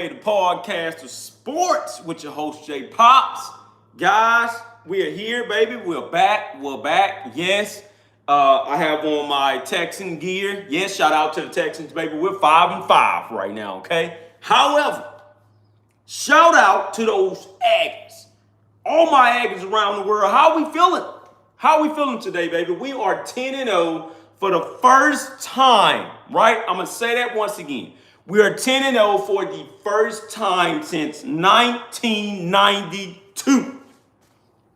The podcast of sports with your host Jay Pops. Guys, we are here, baby. We're back. We're back. Yes. I have on my Texan gear. Yes, shout out to the Texans, baby. We're 5-5 right now, okay? However, shout out to those Aggies. All my Aggies around the world. How we feeling? How we feeling today, baby? We are 10-0 for the first time, right? I'm going to say that once again. We are 10-0 for the first time since 1992.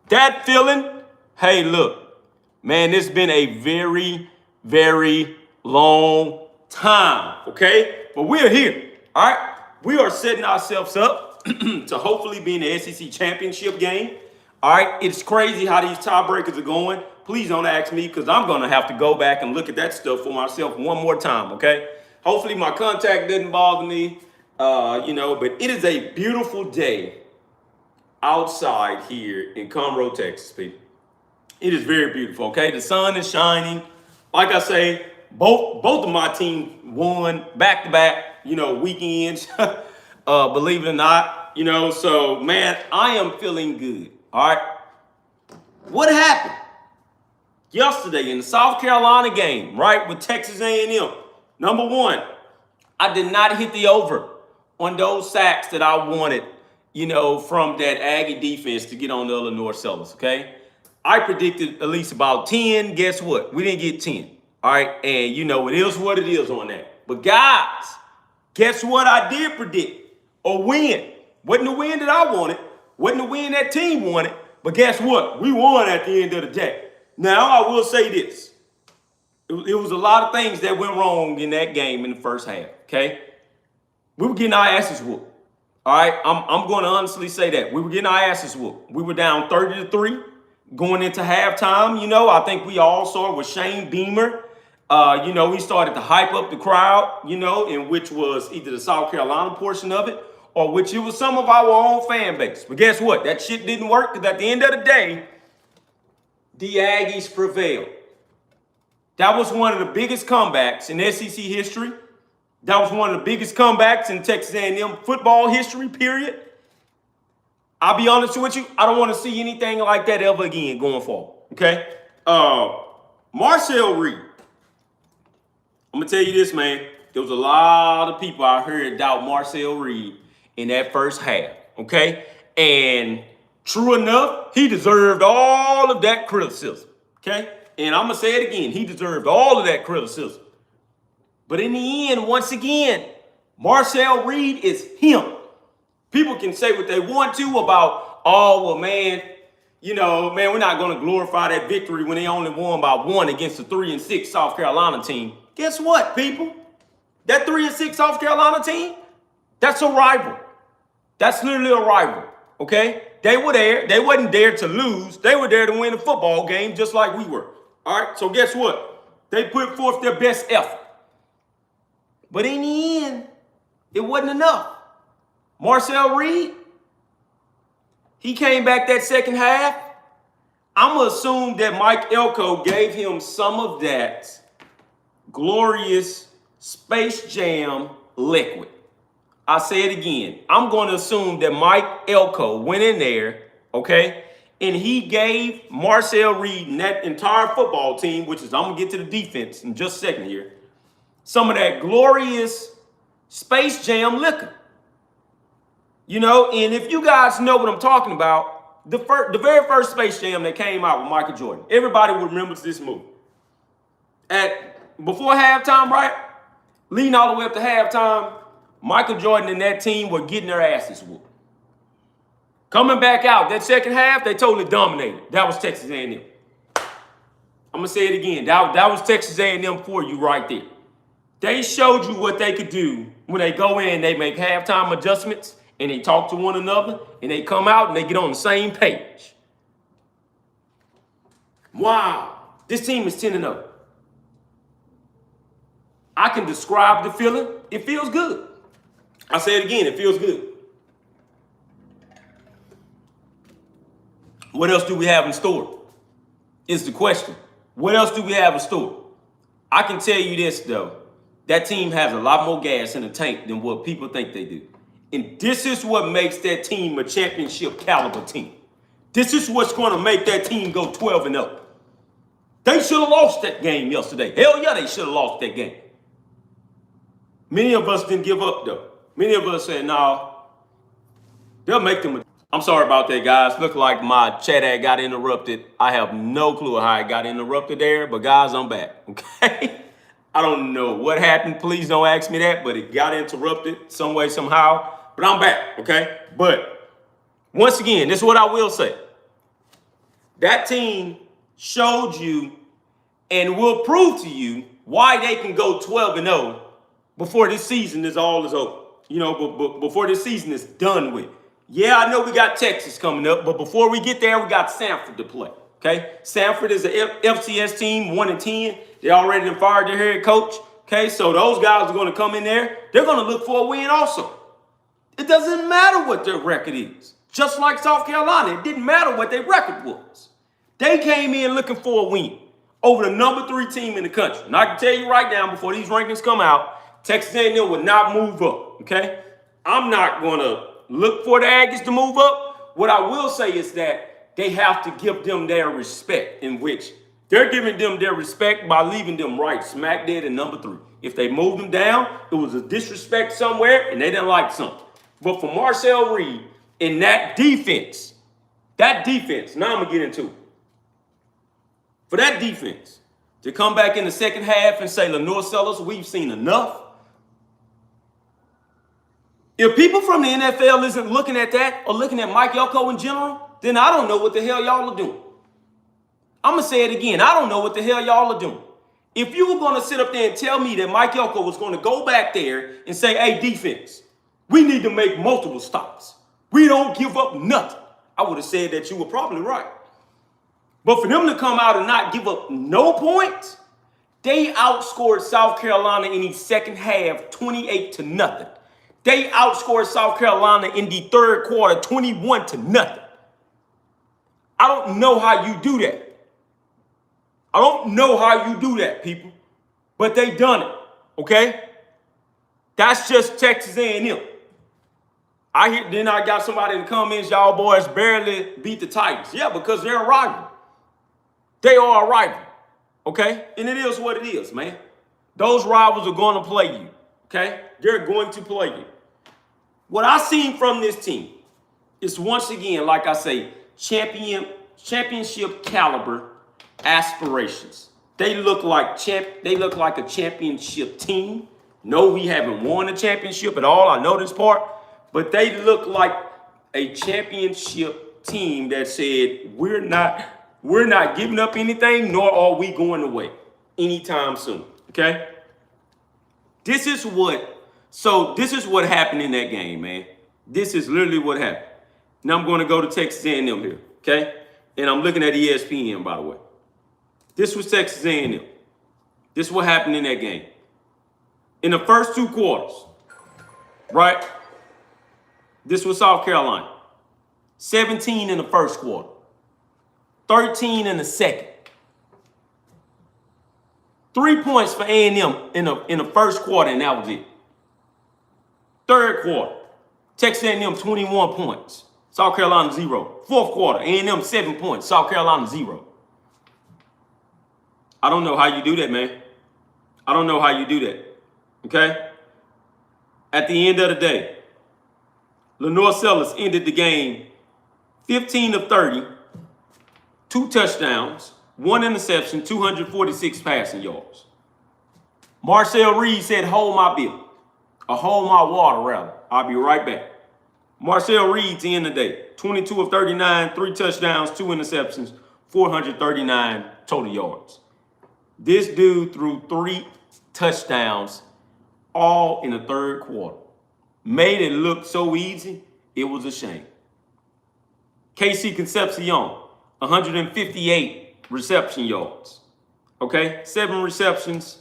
That feeling, hey, look, man, it's been a very, very long time, okay? But we're here, all right? We are setting ourselves up to hopefully be in the SEC championship game. All right, it's crazy how these tiebreakers are going. Please don't ask me because I'm going to have to go back and look at that stuff for myself one more time, okay? Hopefully my contact doesn't bother me, but it is a beautiful day outside here in Conroe, Texas, people. It is very beautiful, okay? The sun is shining. Like I say, both of my teams won back-to-back, weekends, believe it or not, So, man, I am feeling good, all right? What happened yesterday in the South Carolina game, right, with Texas A&M? Number one, I did not hit the over on those sacks that I wanted, from that Aggie defense to get on the Illinois Sellers, okay? I predicted at least about 10. Guess what? We didn't get 10, all right? And, it is what it is on that. But, guys, guess what I did predict? A win. Wasn't the win that I wanted. Wasn't the win that team wanted. But guess what? We won at the end of the day. Now, I will say this. It was a lot of things that went wrong in that game in the first half, okay? We were getting our asses whooped, all right? I'm going to honestly say that. We were getting our asses whooped. We were down 30-3 going into halftime. I think we all saw it with Shane Beamer. He started to hype up the crowd, in which was either the South Carolina portion of it or which it was some of our own fan base. But guess what? That shit didn't work because at the end of the day, the Aggies prevailed. That was one of the biggest comebacks in SEC history. That was one of the biggest comebacks in Texas A&M football history, period. I'll be honest with you, I don't want to see anything like that ever again going forward, okay? Marcel Reed. I'm going to tell you this, man. There was a lot of people I heard doubt Marcel Reed in that first half, okay? And true enough, he deserved all of that criticism, okay? And I'm going to say it again. He deserved all of that criticism. But in the end, once again, Marcel Reed is him. People can say what they want to about, man, we're not going to glorify that victory when they only won by 1 against the 3-6 South Carolina team. Guess what, people? That 3-6 South Carolina team, that's a rival. That's literally a rival, okay? They were there. They wasn't there to lose. They were there to win a football game just like we were. All right, so guess what? They put forth their best effort. But in the end, it wasn't enough. Marcel Reed, he came back that second half. I'm going to assume that Mike Elko gave him some of that glorious Space Jam liquid. I say it again. I'm going to assume that Mike Elko went in there, okay, and he gave Marcel Reed and that entire football team, which is, I'm going to get to the defense in just a second here, some of that glorious Space Jam liquor. And if you guys know what I'm talking about, the very first Space Jam that came out with Michael Jordan, everybody remembers this movie. Before halftime, right? Leading all the way up to halftime, Michael Jordan and that team were getting their asses whooped. Coming back out, that second half, they totally dominated. That was Texas A&M. I'm going to say it again. That was Texas A&M for you right there. They showed you what they could do when they go in, they make halftime adjustments, and they talk to one another, and they come out and they get on the same page. Wow, this team is 10-0. I can describe the feeling. It feels good. I say it again, it feels good. What else do we have in store? Is the question. What else do we have in store? I can tell you this, though. That team has a lot more gas in the tank than what people think they do. And this is what makes that team a championship caliber team. This is what's going to make that team go 12-0. They should have lost that game yesterday. Hell yeah, they should have lost that game. Many of us didn't give up, though. Many of us said, no, they'll make them. I'm sorry about that, guys. Look like my chat ad got interrupted. I have no clue how it got interrupted there, but guys, I'm back, okay? I don't know what happened. Please don't ask me that, but it got interrupted some way, somehow. But I'm back, okay? But once again, this is what I will say. That team showed you and will prove to you why they can go 12-0 before this season is all is over. You know, before this season is done with. Yeah, I know we got Texas coming up, but before we get there, we got Sanford to play. Okay, Sanford is an FCS team, 1-10. They already fired their head coach. Okay, so those guys are going to come in there. They're going to look for a win also. It doesn't matter what their record is. Just like South Carolina, it didn't matter what their record was. They came in looking for a win over the number 3 team in the country. And I can tell you right now, before these rankings come out, Texas A&M would not move up. Okay, I'm not going to look for the Aggies to move up. What I will say is that they have to give them their respect, in which they're giving them their respect by leaving them right smack dead in number 3. If they moved them down, it was a disrespect somewhere and they didn't like something. But for Marcel Reed in that defense, now I'm going to get into it. For that defense to come back in the second half and say, Lenore Sellers, we've seen enough. If people from the NFL isn't looking at that or looking at Mike Elko in general, then I don't know what the hell y'all are doing. I'm going to say it again. I don't know what the hell y'all are doing. If you were going to sit up there and tell me that Mike Elko was going to go back there and say, hey, defense, we need to make multiple stops. We don't give up nothing. I would have said that you were probably right. But for them to come out and not give up no points, they outscored South Carolina in the second half 28-0. They outscored South Carolina in the third quarter 21-0. I don't know how you do that. I don't know how you do that, people. But they done it, okay? That's just Texas A&M. Then I got somebody in the comments, y'all boys barely beat the Titans. Yeah, because they're a rival. They are a rival, okay? And it is what it is, man. Those rivals are going to play you, okay? They're going to play you. What I've seen from this team is, once again, like I say, championship caliber aspirations. They look like a championship team. No, we haven't won a championship at all. I know this part, but they look like a championship team that said we're not giving up anything, nor are we going away anytime soon. Okay? This is what happened in that game, man. This is literally what happened. Now I'm going to go to Texas A&M here, okay? And I'm looking at ESPN, by the way. This was Texas A&M. This is what happened in that game. In the first 2 quarters, right? This was South Carolina. 17 in the first quarter. 13 in the second. 3 points for A&M in the first quarter, and that was it. Third quarter, Texas A&M 21 points. South Carolina 0. Fourth quarter, A&M 7 points. South Carolina 0. I don't know how you do that, man. I don't know how you do that. Okay? At the end of the day, Lenore Sellers ended the game 15 of 30, 2 touchdowns, 1 interception, 246 passing yards. Marcel Reed said, hold my bill. Or hold my water, rather. I'll be right back. Marcel Reed to end the day. 22 of 39, 3 touchdowns, 2 interceptions, 439 total yards. This dude threw 3 touchdowns all in the third quarter. Made it look so easy, it was a shame. Casey Concepcion, 158 reception yards. Okay, 7 receptions,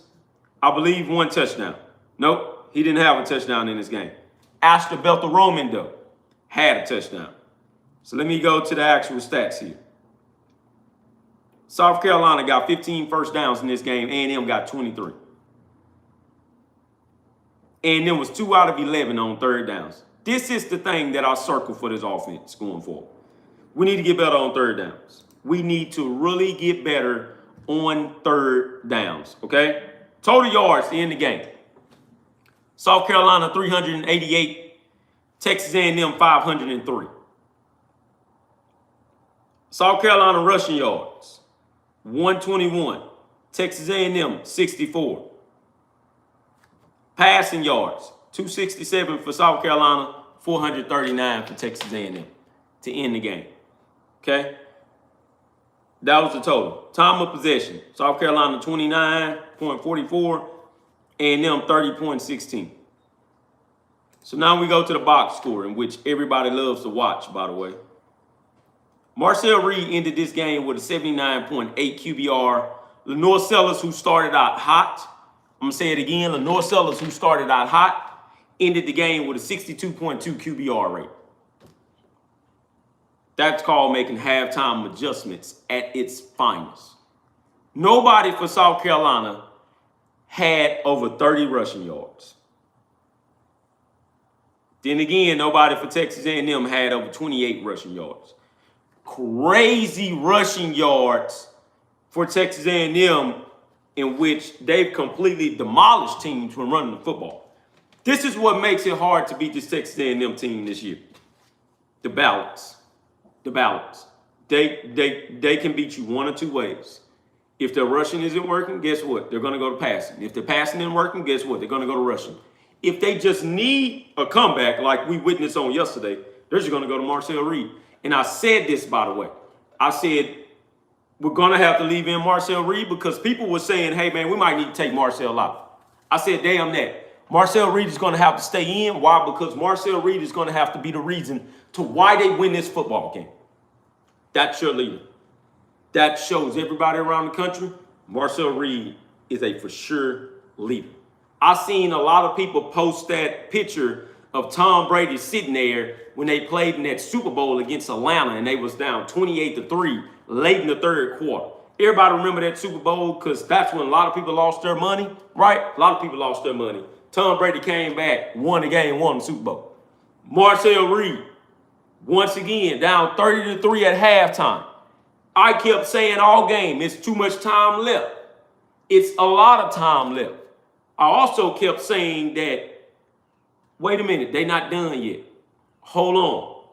I believe 1 touchdown. Nope. He didn't have a touchdown in this game. Astor Belther-Roman, though, had a touchdown. So let me go to the actual stats here. South Carolina got 15 first downs in this game. A&M got 23. A&M was 2 out of 11 on third downs. This is the thing that I circle for this offense going forward. We need to get better on third downs. We need to really get better on third downs, okay? Total yards to end the game. South Carolina 388, Texas A&M 503. South Carolina rushing yards 121, Texas A&M 64. Passing yards 267 for South Carolina, 439 for Texas A&M to end the game. Okay? That was the total. Time of possession. South Carolina 29.44, A&M 30.16. So now we go to the box score, in which everybody loves to watch, by the way. Marcel Reed ended this game with a 79.8 QBR. Lenore Sellers, who started out hot, I'm going to say it again, Lenore Sellers, who started out hot, ended the game with a 62.2 QBR rate. That's called making halftime adjustments at its finest. Nobody for South Carolina had over 30 rushing yards. Then again, nobody for Texas A&M had over 28 rushing yards. Crazy rushing yards for Texas A&M, in which they've completely demolished teams when running the football. This is what makes it hard to beat this Texas A&M team this year. The balance. The balance. They can beat you one or two ways. If their rushing isn't working, guess what? They're going to go to passing. If their passing isn't working, guess what? They're going to go to rushing. If they just need a comeback like we witnessed on yesterday, they're just going to go to Marcel Reed. And I said this, by the way. I said, we're going to have to leave in Marcel Reed because people were saying, hey, man, we might need to take Marcel out. I said, damn that. Marcel Reed is going to have to stay in. Why? Because Marcel Reed is going to have to be the reason to why they win this football game. That's your leader. That shows everybody around the country, Marcel Reed is a for sure leader. I seen a lot of people post that picture of Tom Brady sitting there when they played in that Super Bowl against Atlanta and they was down 28-3 late in the third quarter. Everybody remember that Super Bowl because that's when a lot of people lost their money, right? A lot of people lost their money. Tom Brady came back, won the game, won the Super Bowl. Marcel Reed, once again, down 30-3 at halftime. I kept saying all game, it's too much time left. It's a lot of time left. I also kept saying that, wait a minute, they're not done yet. Hold on.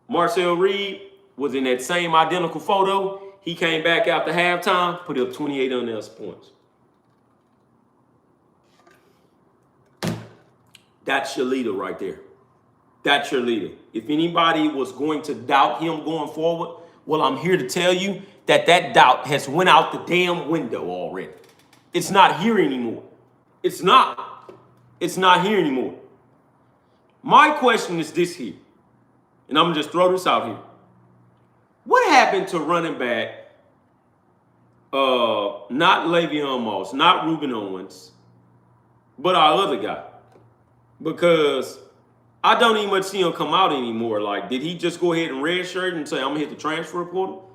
Marcel Reed was in that same identical photo. He came back after halftime, put up 28 unanswered points. That's your leader right there. That's your leader. If anybody was going to doubt him going forward, well, I'm here to tell you that that doubt has went out the damn window already. It's not here anymore. It's not. It's not here anymore. My question is this here, and I'm going to just throw this out here. What happened to running back, not Le'Veon Moss, not Reuben Owens, but our other guy? Because I don't even much see him come out anymore. Like, did he just go ahead and redshirt and say, I'm going to hit the transfer portal?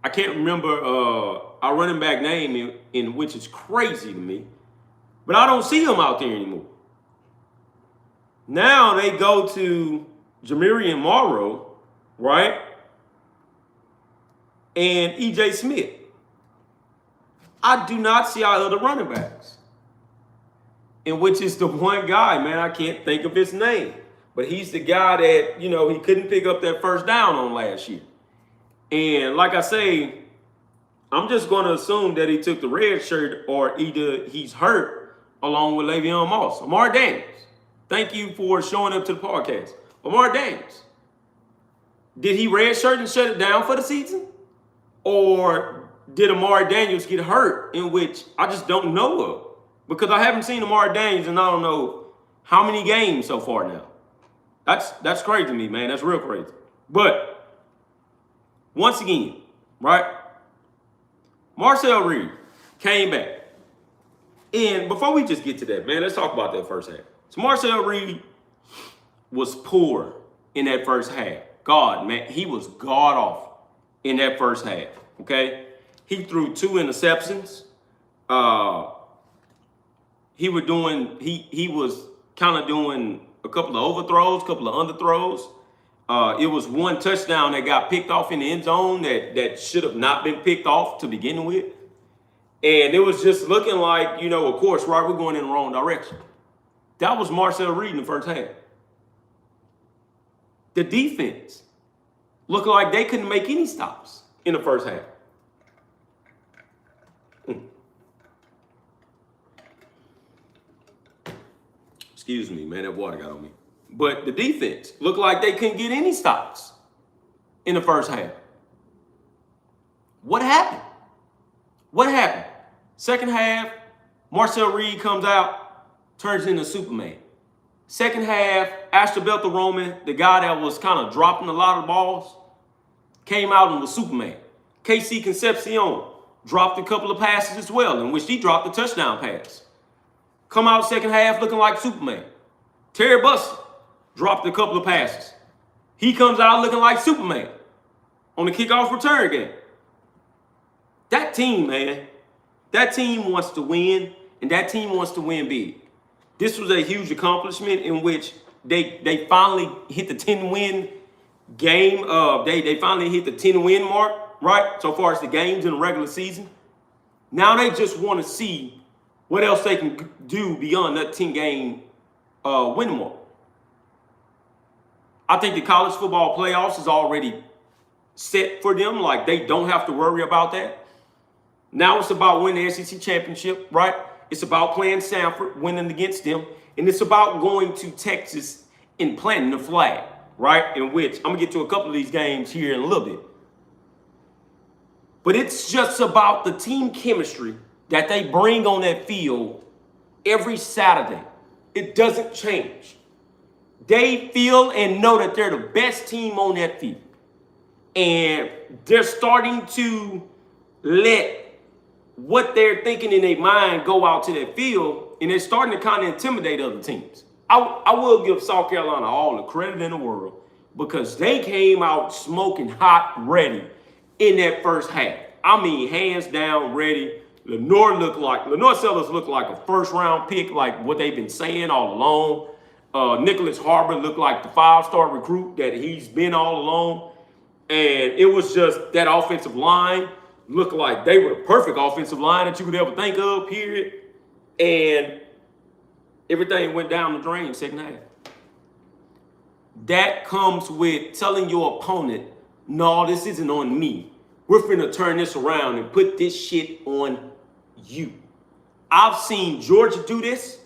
I can't remember our running back name, in which is crazy to me. But I don't see him out there anymore. Now they go to Jamarian Morrow, right? And E.J. Smith. I do not see our other running backs. In which is the one guy, man, I can't think of his name. But he's the guy that, you know, he couldn't pick up that first down on last year. And like I say, I'm just going to assume that he took the red shirt or either he's hurt along with Le'Veon Moss. Amar Daniels, thank you for showing up to the podcast. Amar Daniels, did he red shirt and shut it down for the season? Or did Amar Daniels get hurt, in which I just don't know of? Because I haven't seen Amar Daniels in I don't know how many games so far now. That's crazy to me, man. That's real crazy. But once again, right? Marcel Reed came back. And before we just get to that, man, let's talk about that first half. So Marcel Reed was poor in that first half. God, man, he was god awful in that first half, okay? He threw 2 interceptions. He was kind of doing a couple of overthrows, a couple of underthrows. It was one touchdown that got picked off in the end zone that should have not been picked off to begin with. And it was just looking like, of course, right, we're going in the wrong direction. That was Marcel Reed in the first half. The defense looked like they couldn't make any stops in the first half. Excuse me, man, that water got on me. But the defense looked like they couldn't get any stops in the first half. What happened? What happened? Second half, Marcel Reed comes out, turns into Superman. Second half, Astor Belther-Roman, the guy that was kind of dropping a lot of balls, came out and was Superman. KC Concepcion dropped a couple of passes as well, in which he dropped a touchdown pass. Come out second half looking like Superman. Terry Buster dropped a couple of passes. He comes out looking like Superman on the kickoff return game. That team, man, that team wants to win, and that team wants to win big. This was a huge accomplishment in which they finally hit the 10-win game. They finally hit the 10-win mark, right? So far as the games in the regular season. Now they just want to see what else they can do beyond that 10-game win mark. I think the college football playoffs is already set for them. Like, they don't have to worry about that. Now it's about winning the SEC championship, right? It's about playing Stanford, winning against them. And it's about going to Texas and planting the flag, right? In which I'm going to get to a couple of these games here in a little bit. But it's just about the team chemistry that they bring on that field every Saturday. It doesn't change. They feel and know that they're the best team on that field. And they're starting to let what they're thinking in their mind go out to that field, and they're starting to kind of intimidate other teams. I will give South Carolina all the credit in the world because they came out smoking hot, ready in that first half. I mean, hands down, ready. Lenore Sellers looked like a first-round pick, like what they've been saying all along. Nicholas Harbor looked like the 5-star recruit that he's been all along. And it was just that offensive line looked like they were the perfect offensive line that you could ever think of, period. And everything went down the drain second half. That comes with telling your opponent, no, this isn't on me. We're finna turn this around and put this shit on you. I've seen Georgia do this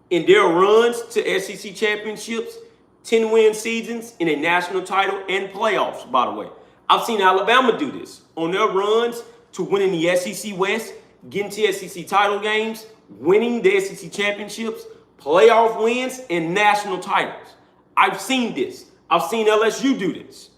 in their runs to SEC championships, 10-win seasons in a national title and playoffs, by the way. I've seen Alabama do this on their runs to winning the SEC West, getting to SEC title games, winning the SEC championships, playoff wins, and national titles. I've seen this. I've seen LSU do this.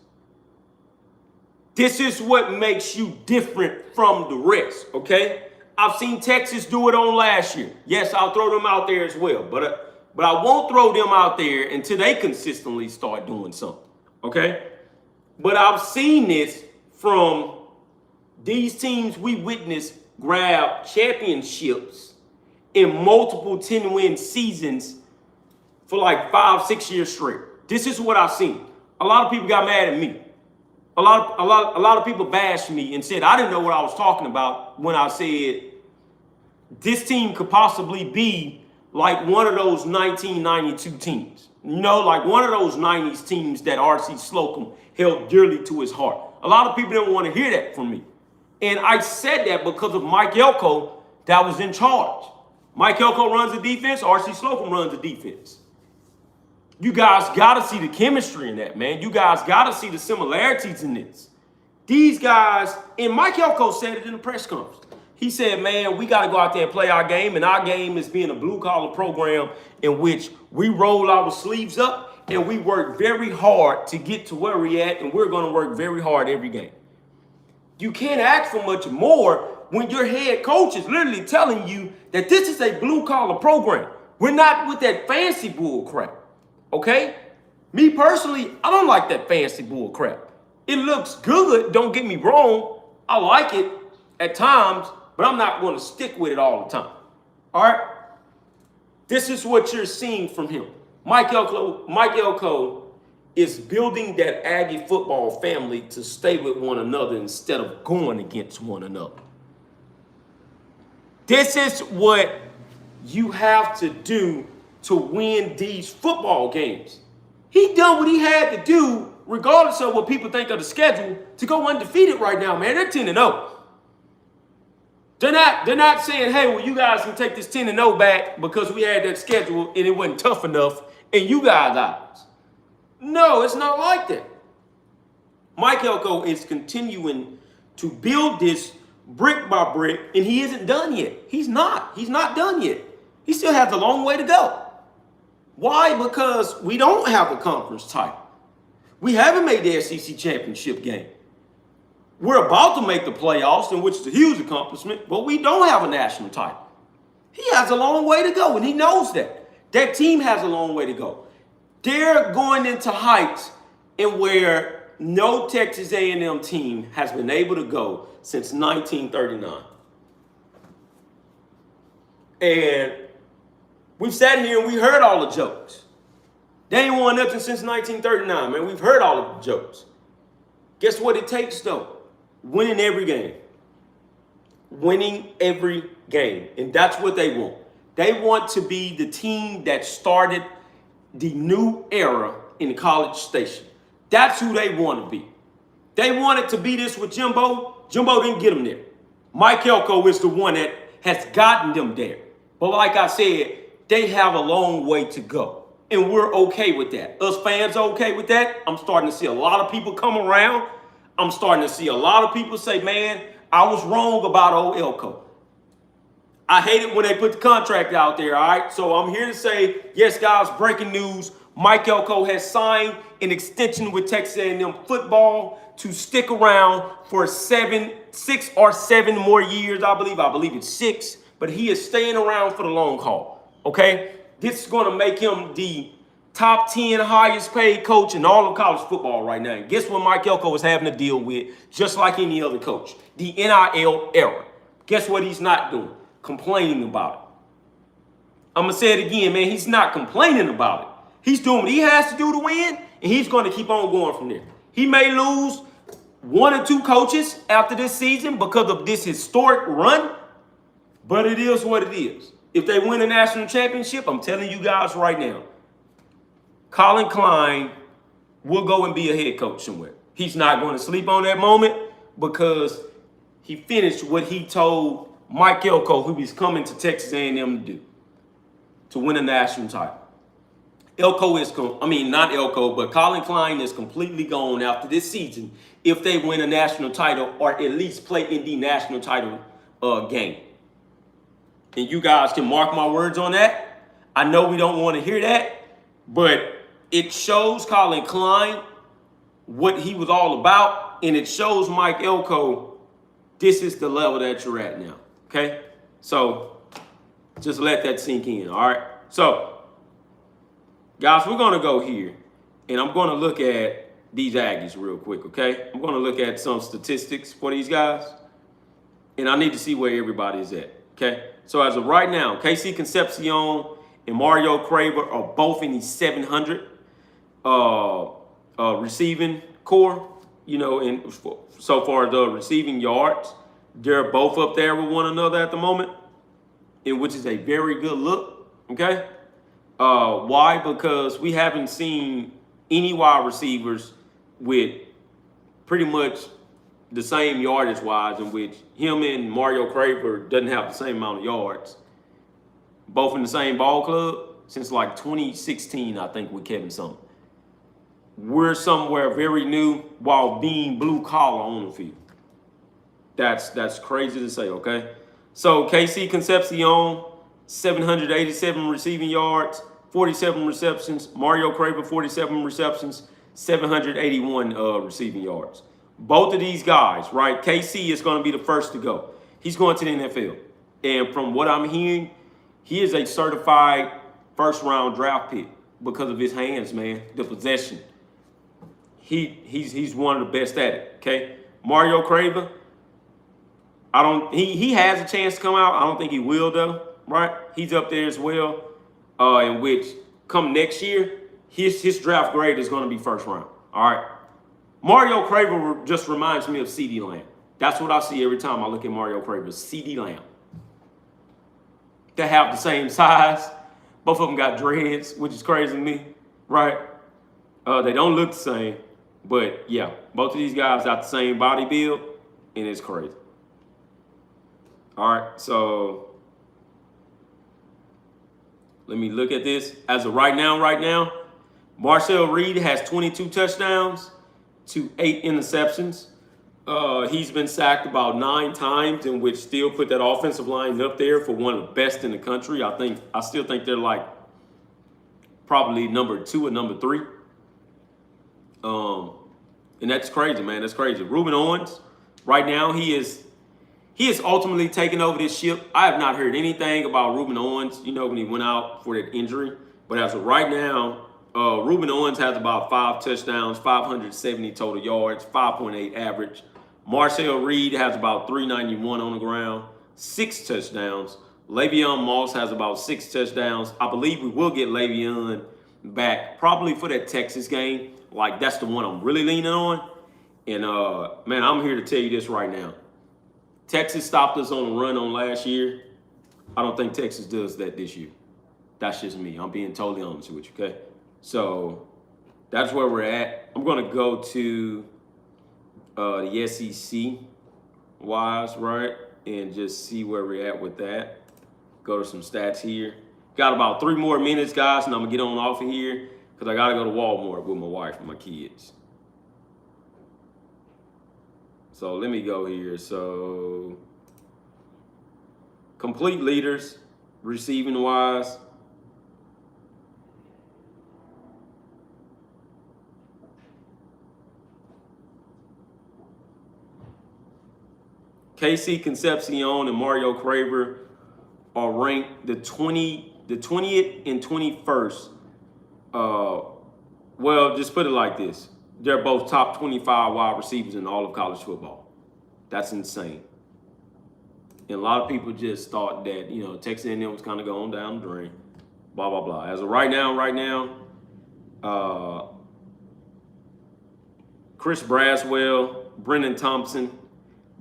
This is what makes you different from the rest, okay? I've seen Texas do it on last year. Yes, I'll throw them out there as well, but I won't throw them out there until they consistently start doing something, okay? But I've seen this from these teams we witnessed grab championships in multiple 10-win seasons for like 5-6 years straight. This is what I've seen. A lot of people got mad at me. A lot of people bashed me and said I didn't know what I was talking about when I said this team could possibly be like one of those 1992 teams. Like one of those 90s teams that R.C. Slocum held dearly to his heart. A lot of people didn't want to hear that from me. And I said that because of Mike Elko that was in charge. Mike Elko runs the defense, R.C. Slocum runs the defense. You guys got to see the chemistry in that, man. You guys got to see the similarities in this. These guys, and Mike Elko said it in the press conference. He said, man, we got to go out there and play our game, and our game is being a blue-collar program in which we roll our sleeves up and we work very hard to get to where we're at, and we're going to work very hard every game. You can't ask for much more when your head coach is literally telling you that this is a blue-collar program. We're not with that fancy bull crap. Okay? Me personally, I don't like that fancy bull crap. It looks good, don't get me wrong. I like it at times, but I'm not going to stick with it all the time. All right? This is what you're seeing from him. Mike Elko is building that Aggie football family to stay with one another instead of going against one another. This is what you have to do to win these football games. He done what he had to do, regardless of what people think of the schedule, to go undefeated right now, man. They're 10-0. They're not saying, hey, well, you guys can take this 10-0 back because we had that schedule and it wasn't tough enough and you guys out. No, it's not like that. Mike Elko is continuing to build this brick by brick, and he isn't done yet. He's not done yet. He still has a long way to go. Why? Because we don't have a conference title. We haven't made the SEC championship game. We're about to make the playoffs, which is a huge accomplishment, but we don't have a national title. He has a long way to go, and he knows that. That team has a long way to go. They're going into heights in where no Texas A&M team has been able to go since 1939. And we've sat here and we heard all the jokes. They ain't won nothing since 1939, man. We've heard all of the jokes. Guess what it takes, though? Winning every game. Winning every game. And that's what they want. They want to be the team that started the new era in College Station. That's who they want to be. They wanted to be this with Jimbo. Jimbo didn't get them there. Mike Elko is the one that has gotten them there. But like I said, they have a long way to go. And we're okay with that. Us fans are okay with that. I'm starting to see a lot of people come around. I'm starting to see a lot of people say, man, I was wrong about old Elko. I hate it when they put the contract out there, all right? So I'm here to say, yes, guys, breaking news. Mike Elko has signed an extension with Texas A&M football to stick around for 6 or 7 more years, I believe it's 6, but he is staying around for the long haul, okay? This is going to make him the top 10 highest paid coach in all of college football right now. And guess what Mike Elko is having to deal with, just like any other coach? The NIL era. Guess what he's not doing? Complaining about it. I'm going to say it again, man. He's not complaining about it. He's doing what he has to do to win, and he's going to keep on going from there. He may lose 1 or 2 coaches after this season because of this historic run, but it is what it is. If they win a national championship, I'm telling you guys right now, Colin Klein will go and be a head coach somewhere. He's not going to sleep on that moment because he finished what he told Mike Elko, who he's coming to Texas A&M to do, to win a national title. Not Elko, but Colin Klein is completely gone after this season if they win a national title or at least play in the national title game. And you guys can mark my words on that. I know we don't want to hear that, but it shows Colin Klein what he was all about, and it shows Mike Elko this is the level that you're at now, okay? So just let that sink in, all right? So, guys, we're going to go here, and I'm going to look at these Aggies real quick, okay? I'm going to look at some statistics for these guys, and I need to see where everybody is at, okay? So as of right now, KC Concepcion and Mario Craver are both in the 700 receiving core, you know, and so far the receiving yards, they're both up there with one another at the moment, and which is a very good look, okay? Why? Because we haven't seen any wide receivers with pretty much the same yardage wise, in which him and Mario Craver doesn't have the same amount of yards, both in the same ball club since like 2016, I think, with Kevin Sumlin. We're somewhere very new while being blue collar on the field. That's crazy to say, okay? So KC Concepcion, 787 receiving yards, 47 receptions. Mario Craver, 47 receptions, 781 receiving yards. Both of these guys, right? KC is going to be the first to go. He's going to the NFL. And from what I'm hearing, he is a certified first-round draft pick because of his hands, man, the possession. He's one of the best at it, okay? Mario Craver, he has a chance to come out. I don't think he will, though, right? He's up there as well, in which come next year, his draft grade is going to be first round. All right. Mario Craver just reminds me of CeeDee Lamb. That's what I see every time I look at Mario Craver, CeeDee Lamb. They have the same size. Both of them got dreads, which is crazy to me, right? They don't look the same, but yeah, both of these guys got the same body build, and it's crazy. All right, so let me look at this. As of right now, Marcel Reed has 22 touchdowns to 8 interceptions. He's been sacked about 9 times, in which still put that offensive line up there for one of the best in the country. I still think they're like probably number 2 or number 3. And that's crazy, man. That's crazy. Ruben Owens, right now, he is ultimately taking over this ship. I have not heard anything about Ruben Owens, when he went out for that injury. But as of right now, Ruben Owens has about 5 touchdowns, 570 total yards, 5.8 average. Marcel Reed has about 391 on the ground, 6 touchdowns. Le'Veon Moss has about 6 touchdowns. I believe we will get Le'Veon back probably for that Texas game. Like, that's the one I'm really leaning on. And, man, I'm here to tell you this right now. Texas stopped us on a run on last year. I don't think Texas does that this year. That's just me. I'm being totally honest with you, okay? So that's where we're at. I'm going to go to the SEC wise, right? And just see where we're at with that. Go to some stats here. Got about 3 more minutes, guys, and I'm going to get on off of here because I got to go to Walmart with my wife and my kids. So let me go here. So complete leaders, receiving wise. KC Concepcion and Mario Craver are ranked the 20th and 21st. Well, just put it like this. They're both top 25 wide receivers in all of college football. That's insane. And a lot of people just thought that, Texas A&M was kind of going down the drain. Blah, blah, blah. As of right now, Chris Braswell, Brennan Thompson,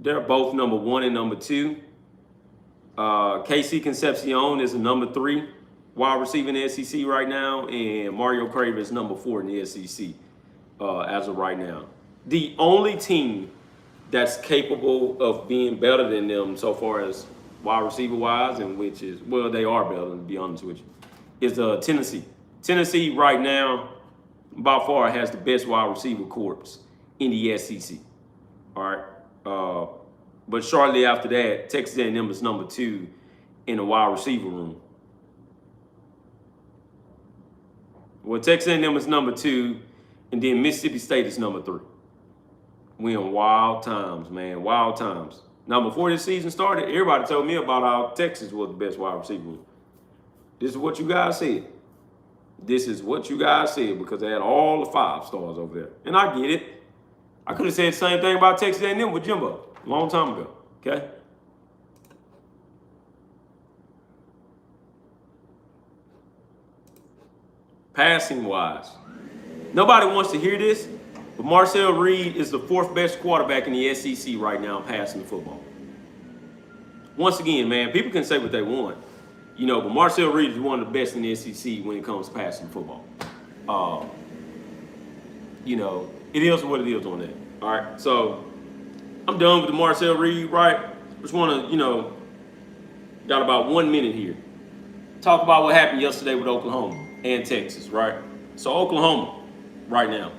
they're both number 1 and number 2. KC Concepcion is a number 3 wide receiver in the SEC right now, and Mario Craver is number 4 in the SEC as of right now. The only team that's capable of being better than them so far as wide receiver wise, and which is, well, they are better, to be honest with you, is Tennessee. Tennessee right now, by far, has the best wide receiver corps in the SEC. All right. But shortly after that, Texas A&M is number 2 in the wide receiver room. Well, Texas A&M is number 2, and then Mississippi State is number 3. We in wild times, man, wild times. Now, before this season started, everybody told me about how Texas was the best wide receiver room. This is what you guys said. This is what you guys said because they had all the 5 stars over there. And I get it. I could have said the same thing about Texas A&M with Jimbo a long time ago, okay? Passing-wise, nobody wants to hear this, but Marcel Reed is the 4th best quarterback in the SEC right now passing the football. Once again, man, people can say what they want, but Marcel Reed is one of the best in the SEC when it comes to passing the football. It is what it is on that. All right, so I'm done with the Marcel Reed, right? Just want to, got about 1 minute here. Talk about what happened yesterday with Oklahoma and Texas, right? So Oklahoma, right now,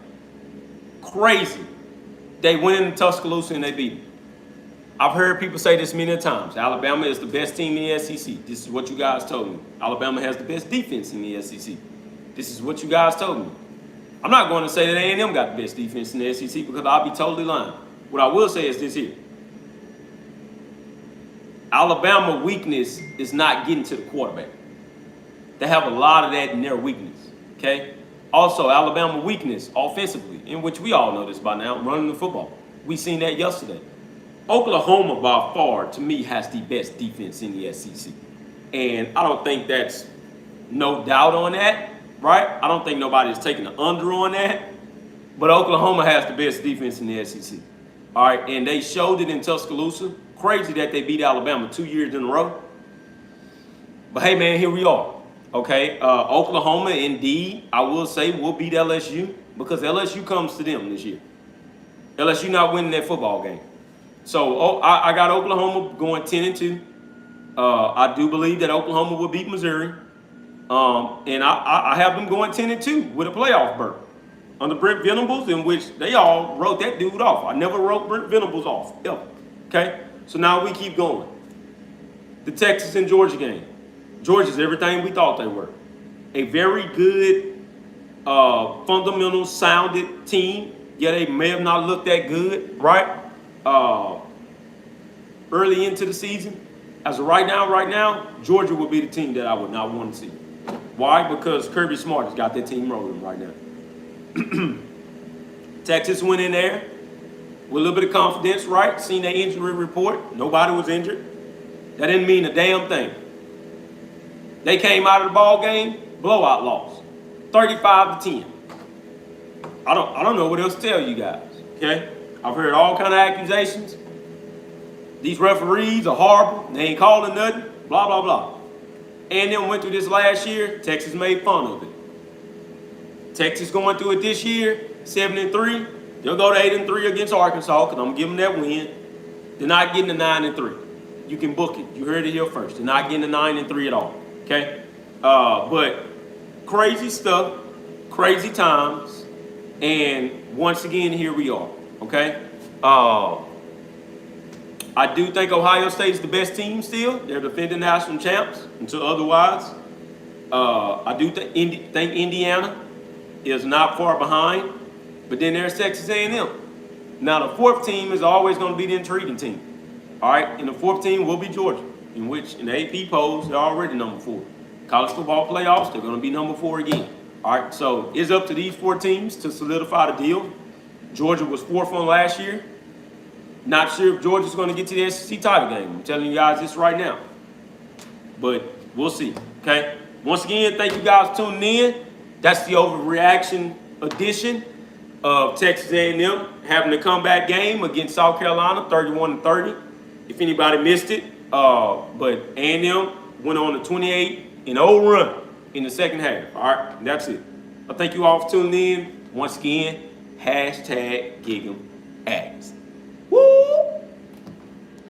crazy. They went into Tuscaloosa and they beat them. I've heard people say this many times. Alabama is the best team in the SEC. This is what you guys told me. Alabama has the best defense in the SEC. This is what you guys told me. I'm not going to say that A&M got the best defense in the SEC because I'll be totally lying. What I will say is this here. Alabama weakness is not getting to the quarterback. They have a lot of that in their weakness, okay? Also, Alabama weakness offensively, in which we all know this by now, running the football. We seen that yesterday. Oklahoma, by far, to me, has the best defense in the SEC. And I don't think that's no doubt on that. right? I don't think nobody's taking the under on that. But Oklahoma has the best defense in the SEC. All right, and they showed it in Tuscaloosa. Crazy that they beat Alabama 2 years in a row. But hey, man, here we are. Okay, Oklahoma, indeed, I will say, will beat LSU because LSU comes to them this year. LSU not winning that football game. So I got Oklahoma going 10-2. I do believe that Oklahoma will beat Missouri. And I have them going 10-2 with a playoff berth under Brent Venables, in which they all wrote that dude off. I never wrote Brent Venables off, ever. Okay? So now we keep going. The Texas and Georgia game. Georgia's everything we thought they were. A very good, fundamental, sounded team. Yeah, they may have not looked that good, right? Early into the season. As of right now, Georgia would be the team that I would not want to see. Why? Because Kirby Smart has got that team rolling right now. Texas went in there with a little bit of confidence, right? Seen their injury report. Nobody was injured. That didn't mean a damn thing. They came out of the ball game, blowout loss, 35-10. I don't know what else to tell you guys. Okay, I've heard all kind of accusations. These referees are horrible. They ain't calling nothing. Blah blah blah. And then went through this last year. Texas made fun of it. Texas going through it this year, 7-3. They'll go to 8-3 against Arkansas because I'm gonna give them that win. They're not getting the 9-3. You can book it. You heard it here first. They're not getting the 9-3 at all. Okay, but crazy stuff, crazy times, and once again, here we are. Okay, I do think Ohio State's the best team still. They're defending national champs until otherwise. I do think Indiana is not far behind, but then there's Texas A&M. Now the fourth team is always going to be the intriguing team. All right, and the fourth team will be Georgia, in which in the AP polls they're already number 4. College football playoffs, they're going to be number 4 again. All right, so it's up to these 4 teams to solidify the deal. Georgia was 4th on last year. Not sure if Georgia's going to get to the SEC title game. I'm telling you guys this right now. But we'll see, okay? Once again, thank you guys for tuning in. That's the overreaction edition of Texas A&M having a comeback game against South Carolina, 31-30. If anybody missed it, but A&M went on a 28-0 run in the second half. All right, and that's it. I thank you all for tuning in. Once again, #Gig'emAss.